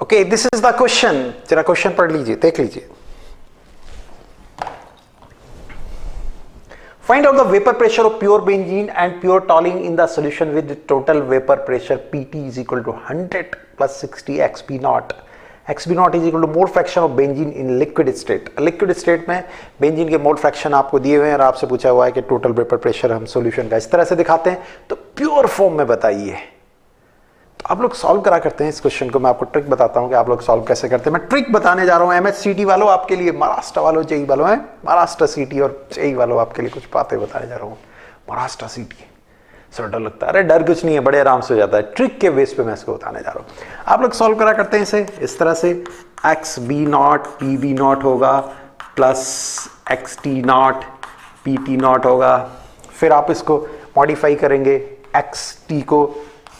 Okay, this is the question. जरा question पढ़ लीजिए, देख लीजिए। Find out the vapor pressure of pure benzene and pure toluene in the solution with total vapor pressure Pt is equal to 100 plus 60 xp naught. xp naught is equal to mole fraction of benzene in liquid state. liquid state में benzene के mole fraction आपको दिए हुए हैं और आपसे पूछा हुआ है कि टोटल वेपर प्रेशर हम सॉल्यूशन का इस तरह से दिखाते हैं, तो प्योर फॉर्म में बताइए। तो आप लोग सॉल्व करा करते हैं इस क्वेश्चन को। मैं आपको ट्रिक बताता हूं कि आप लोग सॉल्व कैसे करते हैं। मैं ट्रिक बताने जा रहा हूं एमएचसीटी वालों आपके लिए, महाराष्ट्र वालों, जेई वालों हैं, महाराष्ट्र सीटी और जेई वालों आपके लिए कुछ बातें बताने जा रहा हूं। महाराष्ट्र सीटी सर डर लगता है, अरे डर कुछ नहीं है, बड़े आराम से हो जाता है। ट्रिक के बेस पे मैं इसको बताने जा रहा हूं। आप लोग सॉल्व करा करते हैं इसे इस तरह से, x B naught p B naught होगा plus x t naught P T naught होगा। फिर आप इसको मॉडिफाई करेंगे, एक्स टी को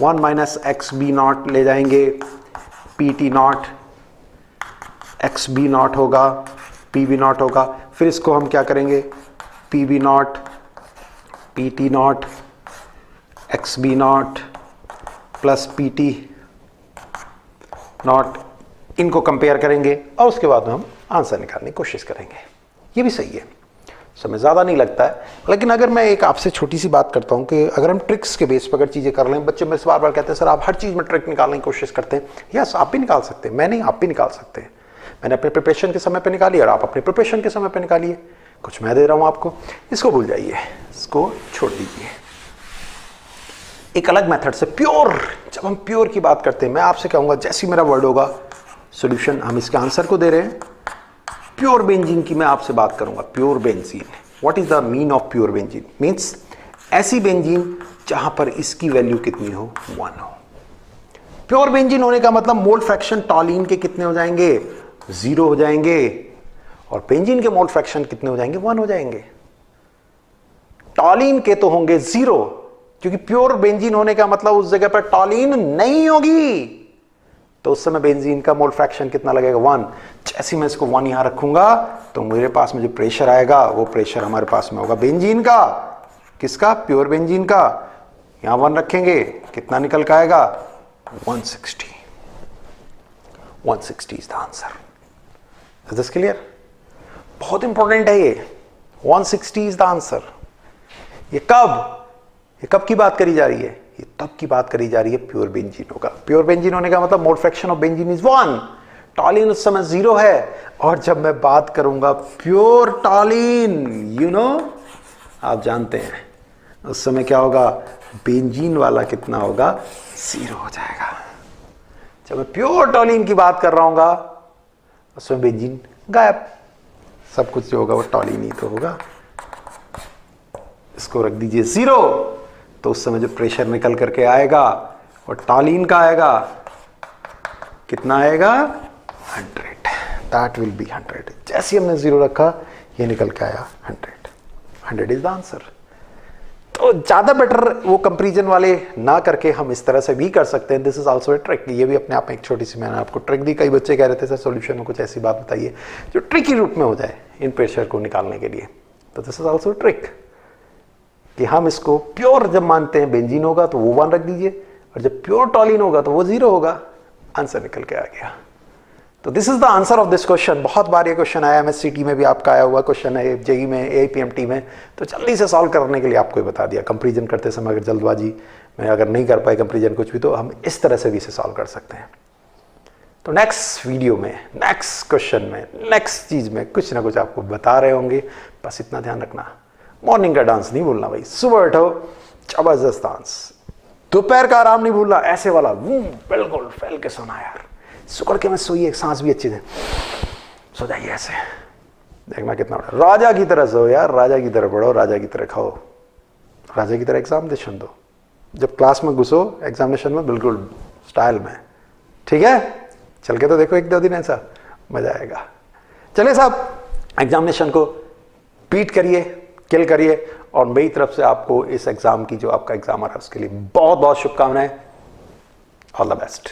1 माइनस एक्स बी नॉट ले जाएंगे, P T naught X B naught होगा, पी बी नॉट होगा। फिर इसको हम क्या करेंगे, P B naught P T naught X B naught plus P T naught, इनको कंपेयर करेंगे और उसके बाद हम आंसर निकालने की कोशिश करेंगे। ये भी सही है, समय ज़्यादा नहीं लगता है। लेकिन अगर मैं एक आपसे छोटी सी बात करता हूं कि अगर हम ट्रिक्स के बेस पर अगर चीज़ें कर लें, बच्चे मेरे से बार बार कहते हैं सर आप हर चीज़ में ट्रिक निकालने की कोशिश करते हैं। यस, आप भी निकाल सकते हैं, मैं नहीं, आप भी निकाल सकते हैं। मैंने अपने प्रिपरेशन के समय पे निकाली और आप अपने प्रिपरेशन के समय पे निकालिए। कुछ मैं दे रहा हूँ आपको, इसको भूल जाइए, इसको छोड़ दीजिए। एक अलग मेथड से प्योर, जब हम प्योर की बात करते हैं, मैं आपसे कहूँगा जैसे मेरा वर्ड होगा सोल्यूशन, हम इसके आंसर को दे रहे हैं। प्योर बेंजीन की मैं आपसे बात करूंगा। Pure benzene, what is the mean of pure benzene? Means ऐसी बेंजीन जहां पर इसकी वैल्यू कितनी हो, 1 हो। प्योर बेंजीन होने का मतलब मोल फ्रैक्शन टॉलीन के कितने हो जाएंगे, 0 हो जाएंगे, और बेंजीन के मोल फ्रैक्शन कितने हो जाएंगे, 1 हो जाएंगे। टॉलीन के तो होंगे 0, क्योंकि प्योर बेंजीन होने का मतलब उस जगह पर टॉलीन नहीं होगी, तो उस समय बेंजीन का मोल फ्रैक्शन कितना लगेगा, 1। जैसे मैं इसको 1 यहां रखूंगा तो मेरे पास में जो प्रेशर आएगा वो प्रेशर हमारे पास में होगा बेंजीन का। किसका? प्योर बेंजीन का। यहां 1 रखेंगे, कितना निकल के आएगा, 160। 160 is the answer. Is this clear? बहुत इंपॉर्टेंट है ये। 160 इज द आंसर। ये कब की बात करी जा रही है? ये तब की बात करी जा रही है प्योर बेंजीन होगा। प्योर बेंजीन होने का मतलब mole fraction of benzene is 1, टॉलीन उस समय 0 है। और जब मैं बात करूंगा प्योर टॉलीन, यू नो, आप जानते हैं उस समय क्या होगा, बेंजीन वाला कितना होगा, 0 हो जाएगा। जब मैं प्योर टॉलीन की बात कर रहा हूंगा उसमें बेंजीन गायब, सब कुछ जो होगा वो टॉलीन ही तो होगा। इसको रख दीजिए 0, तो उस समय जो प्रेशर निकल करके आएगा और टॉलीन का आएगा, कितना आएगा, 100। That will be 100। जैसे हमने 0 रखा ये निकल के आया 100। 100 इज द आंसर। तो ज्यादा बेटर वो कंपैरिजन वाले ना करके हम इस तरह से भी कर सकते हैं। This is also a trick. ये भी अपने आप में एक छोटी सी, मैंने आपको ट्रिक दी। कई बच्चे कह रहे थे सर सॉल्यूशन में कुछ ऐसी बात बताइए जो ट्रिकी रूप में हो जाए इन प्रेशर को निकालने के लिए। तो दिस इज ऑल्सो ट्रिक कि हम इसको प्योर जब मानते हैं बेंजीन होगा तो वो 1 रख दीजिए, और जब प्योर टॉलीन होगा तो वो 0 होगा। आंसर निकल के आ गया। तो this is the answer of this question. बहुत बार ये क्वेश्चन आया, एमएचसीटी में भी आपका आया हुआ क्वेश्चन है, जेई में, एपीएमटी में। तो जल्दी से सॉल्व करने के लिए आपको बता दिया। कंपैरिजन करते समय अगर जल्दबाजी में अगर नहीं कर पाए कंपैरिजन कुछ भी, तो हम इस तरह से भी इसे सॉल्व कर सकते हैं। तो नेक्स्ट वीडियो में, नेक्स्ट क्वेश्चन में, नेक्स्ट चीज में कुछ ना कुछ आपको बता रहे होंगे। बस इतना ध्यान रखना, मॉर्निंग का डांस नहीं भूलना भाई। सुबह उठो, जबरदस्त डांस। दोपहर का आराम नहीं भूलना, ऐसे वाला बिल्कुल फैल के सोना यार। सुकड़ के मैं सोइए, सांस भी अच्छी से सो जाइए ऐसे। देखना कितना बड़ा राजा की तरह सो यार, राजा की तरह पढ़ो, राजा की तरह खाओ, राजा की तरह एग्जामिनेशन दो। जब क्लास में घुसो एग्जामिनेशन में बिल्कुल स्टाइल में, ठीक है? चल के तो देखो 1-2 दिन ऐसा, मजा आएगा। चलिए साहब, एग्जामिनेशन को बीट करिए, किल करिए, और मेरी तरफ से आपको इस एग्जाम की, जो आपका एग्जाम आ रहा है उसके लिए बहुत बहुत शुभकामनाएं। All the best.